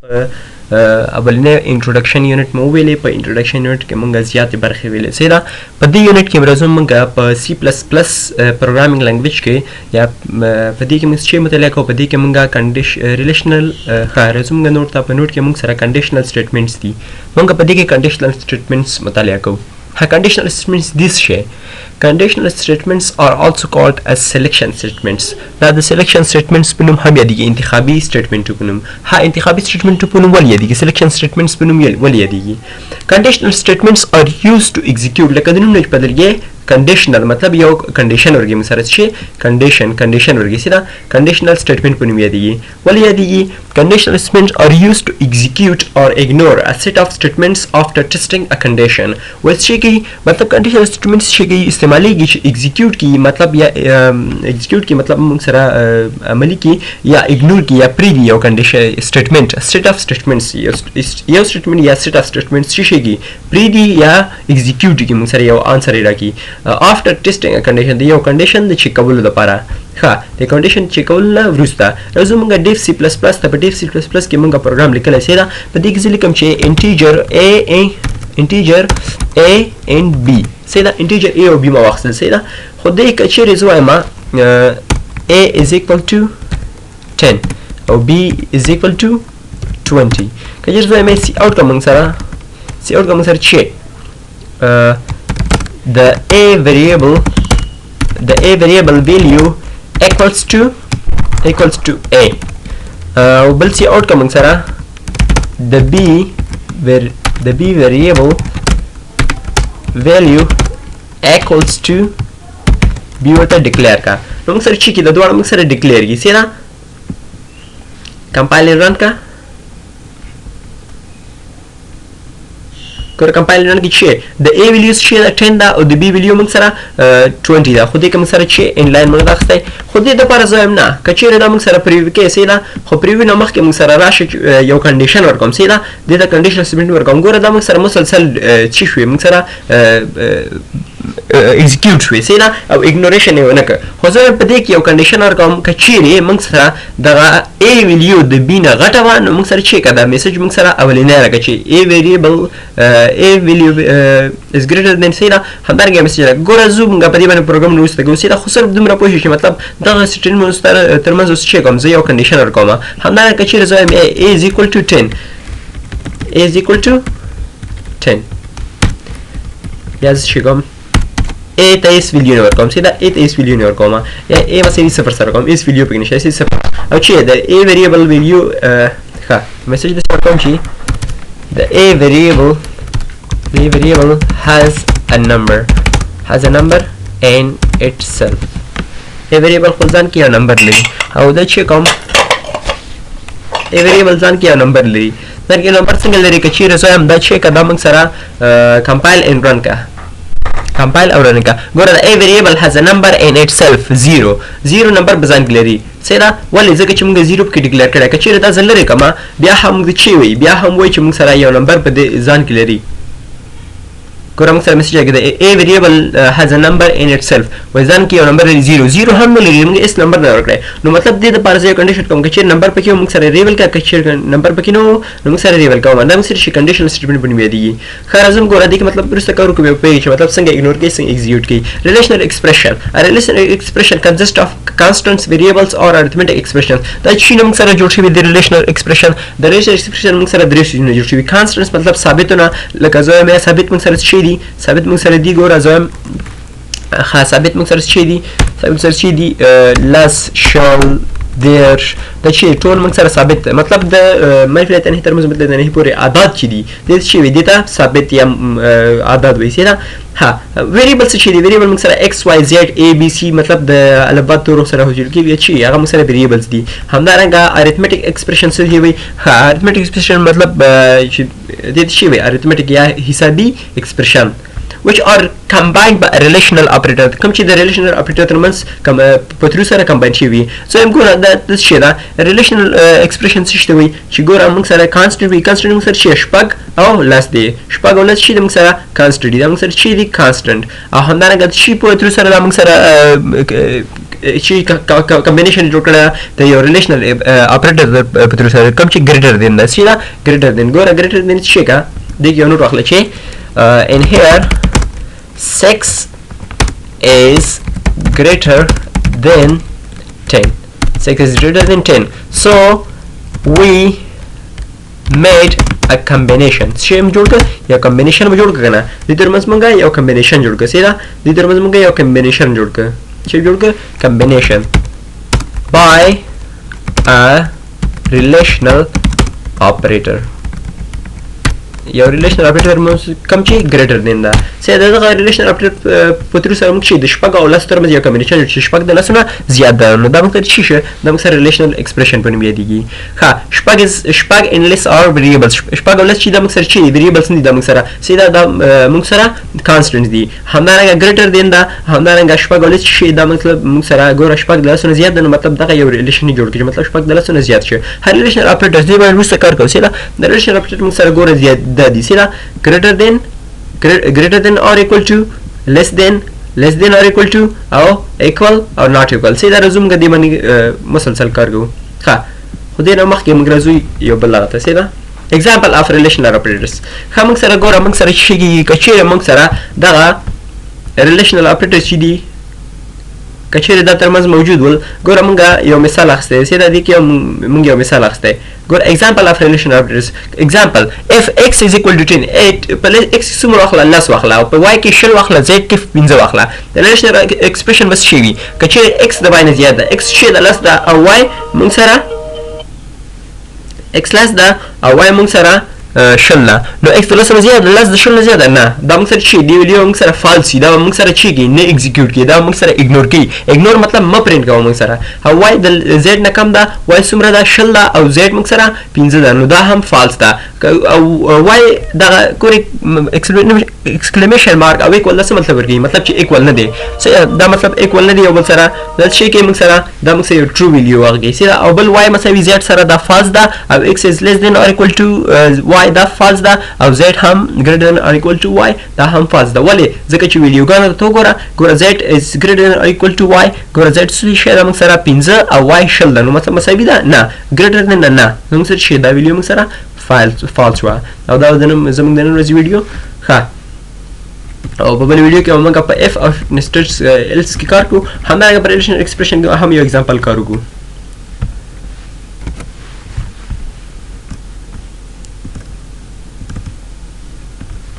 اولنه انټروډکشن یونټ مو ویلې په انټروډکشن یونټ کې مونږ زیاتې برخې ویلې سره په دې یونټ کې راځو مونږ په سی پلس پلس پروګرامینګ لینګویج کې یا په دې کې مونږ چې مطالعه کوو په دې کې مونږ ریلیشنل راځو مونږ نوٹ ته په نوٹ کې مونږ سره کنډیشنل سټیټمنټس دي مونږ په دې کې کنډیشنل سټیټمنټس مطالعه کوو conditional statements this شی conditional statements are also called as selection statements دا د selection statements په نوم هم یادېږي انتخابي statement په نوم انتخابي statement په نوم ولې یادېږي selection statements په نوم ولې یادېږي conditional statements are used to execute لکه د نوم نه بدلګي conditional مطلب یو condition ورګي مثلا شي condition ورګي سره conditional statement په نوم یادېږي ولې یادېږي conditional statements are used to execute or ignore a set of statements after testing a condition وشي کی مطلب conditional statements شي کی استعماليږي چې execute کی مطلب یا execute کی مطلب موږ سره عملي کی یا ignore کی یا پریدي یو condition statement set of statements یو statement یا set of statements شي کی پریدي یا execute کی موږ سره یو answer راکی after testing a condition دی یو condition د چیک کولو لپاره د condition چیک کول نه وروسته راځو موږ div c++ ته په div c++ کې موږ پروګرام لیکلی سره په دې کې زه لیکم چې integer a and b سیدا integer a او b ما واخیستل سیدا خو دې که چیرې زه وایم a is equal to 10 او b is equal to 20 که چیرې زه وایم c out کوم سره چې the a variable value equals to a بل سی آوٹ کوم سره the b variable value equals to b ورته ډیکلیئر کا نو موږ سره چې کی د دوه موږ سره ډیکلیئر کی سینا کمپایلر رن کا کور کمپایلر رن کی چې د a values چې 10 دا او د b value موږ سره 20 دا خو دې کوم سره چې ان لاین موږ راځي خو دې د پر ځایم نه کچېره دا موږ سره پریویو کې سینا خو پریویو نه مخکې موږ سره راشي یو کنډیشن ورکوم سینا د کنډیشنل سټیټمنټ ورکوم ګوره دا موږ سره مسلسل چې شوي موږ سره execute شوي سینا او ignoration یې ونه کړ خو زه په دې کې یو کنډیشن ورکوم کچېره موږ سره د a value د b نه غټه وه نو موږ سره چې کدا میسج موږ سره اولینی راکړه چې a value is greater than سینا همدارنګه میسج راکړه ګوره زه موږ په دې باندې پروګرام نه وسته کوو سینا خو صرف دومره پوه شئ چې مطلب دغه سټیټمنټ ترمنځ اوس چې کوم زه یو کنډیشن ورکوم همدارنګه که چیرې زه وایم a is equal to 10 یا زه چې کوم a ته اس ویلیو نه ورکوم سیدا a ته اس ویلیو نه ورکوم یا a مساوي 0 سره کوم اس ویلیو پکې نشته 0 او چې د a variable value میسج د ورکوم چې the a variable has a number in itself a variable خو ځان کې یو نمبر لري او دا چې کوم a variable ځان کې یو نمبر لري دا کې نمبر څنګه لري که چیرې زه هم دا چې کدا موږ سره compile and run کا compile او run کا ګوره a variable has a number in itself 0 نمبر بزان کې لري سیدا ولې ځکه چې موږ 0 کې ډیکلیئر کړی که چیرې دا ځل لري کما بیا هم چې وي بیا هم وایي چې موږ سره یو نمبر په ځان کې لري ګوره موږ سره میسج راکړي د a variable has a number in itself وایي ځان کې یو نمبر لري 0 هم نه لري موږ اس نمبر نه ورکړی نو مطلب دې دپاره زه یو کنډیشن کوم که چیرې نمبر پکې موږ سره ریول کا که چیرې نمبر پکې نه نو موږ سره ریول کوم دا موږ سره شي کنډیشنل سټیټمنټ په نوم یادېږي ښه راځم ګوره دې کې مطلب وروسته کار وکړو پوهېږي چې مطلب څنګه اګنور کوي څنګه ایکزیکیوټ کوي ریلیشنل ایکسپریشن ریلیشنل ایکسپریشن consists of constants variables or arithmetic expressions دا چې موږ سره جوړ شوي د ریلیشنل ایکسپریشن د ریلیشنل ایکسپریشن موږ سره درې شیونه جوړ شوي constants مطلب ثابتونه لکه زه وایم ثابت موږ سره څه دي ثابت موږ سره دی ګوره زه وایم ثابت موږ سره څه دي less shall there دا چې ټول موږ سره ثابت مطلب د منفي له تنهي تر مثبت له تنهي پورې عادات چې دي د څه وي دي ته ثابت یا عادات وایي سره ویریبل څه دي ویریبل موږ سره x y z a b c مطلب د الفبات تورو سره حجر کې چې هغه موږ سره ویریبلز دي همدارنګه ارثمټیک ایکسپریشن څه وي ارثمټیک ایکسپریشن مطلب چې د څه وي ارثمټیک یا حسابي ایکسپریشن which are combined by a relational operator کوم چې د relational operator ترمنځ په ترو سره combine شي وي so هم ګوره دا څه ده relational expression څه شته وي چې ګوره موږ سره constant وي constant موږ سره شي شپږ او لس دی شپږ او لس شي موږ سره constant دي دا موږ سره شي دي constant او همدارنګه شي په ترو سره موږ سره شي combination جوړ کړه د یو relational operator په ترو سره کوم چې greater than ده شي دا greater than ګوره greater than شي کا دغه یو نوټ واخلئ چې in here 6 is greater than 10 6 is greater than 10 so we made a combination شیم جوړ کړ یا combination جوړ کړ کنه د ترمنځ مونږه یو combination جوړ کړ سیدا د ترمنځ مونږه یو combination جوړ کړ چې جوړ کړ combination by a relational operator یو ریلیشنل اپریټر کوم چې ګریټر دین ده سه دغه ریلیشنل اپریټر په تر سره موږ چې د شپږ او لس ترمنځ یو کمبینیشن چې شپږ د لسونه زیات ده نو دا موږ ته شي دا موږ سره ریلیشنل ایکسپریشن په نوم یادېږي ښه شپږ ان لیس اور ویریبلز شپږ او لس چې دا موږ سره چې ویریبلز نه دي دا موږ سره سیدا دا موږ سره کانسټنټ دي همدارنګه ګریټر دین ده همدارنګه شپږ او لس چې دا مطلب موږ سره ګوره شپږ د لسونه زیات ده نو مطلب دغه یو ریلیشن جوړ کړي مطلب شپږ د لسونه زیات شي هر ریلیشنل اپریټر دی باندې وسته کار کوي سیدا د ریلیشنل اپریټر موږ سره ګوره زیات ده دي سیدا greater than or equal to less than or equal to او equal or not equal سیدا رزوم غدي باندې مسلسل کار کوو ښه خو دې نه مخکې موږ راځو یو بل لغته سیدا example of relational operators ښه موږ سره ګوره موږ سره شي کچېره موږ سره دغه relational operators چې دي کچېره دا ترمنځ موجود ول ګوره موږ یو مثال اخستې سیدا دې کې موږ یو مثال اخستې ګوره example of relational operators example if x is equal to 10 8 په x څومره واخله لس واخله او په y کې شل واخله z کې 15 واخله د relational expression بس شي وي کچېره x د باندې زیات ده x شي د لس ده او y موږ سره x لس ده او y موږ سره شل نه نو x د لس نه زیات لس د شل نه زیات نه دا موږ سره شي دی ویډیو موږ سره فالس دا موږ سره چیږي نه ایگزیکیوټ کی دا موږ سره اګنور کی اګنور مطلب م پرینټ کوو موږ سره او y د z نه کم ده y څومره ده شل ده او z موږ سره 15 ده نو دا هم فالس ده او y دا کوری exclamation mark او equal څه مطلب ورګي مطلب چې equal نه دی دا مطلب equal نه دی او بل سره دا شي کې موږ سره دا موږ سره true value ورګي سره او بل y مساوي z سره دا false ده او x is less than or equal to y دا false ده او z هم greater than or equal to y دا هم false ده ولی ځکه چې ویډیو ګانو ته ګوره z is greater than or equal to y ګوره z څه شي دا موږ سره 15 او y شل ده نو مطلب مساوي ده نه greater than نه موږ سره شي دا ویډیو موږ سره false وا او دا زموږ د نن ورځې ویډیو ښه او په بل ویډیو کې موږ په if of nested else کې کار کوو همدارنګه په ریلیشنل ایکسپریشن کې هم یو اگزامپل کار وکړو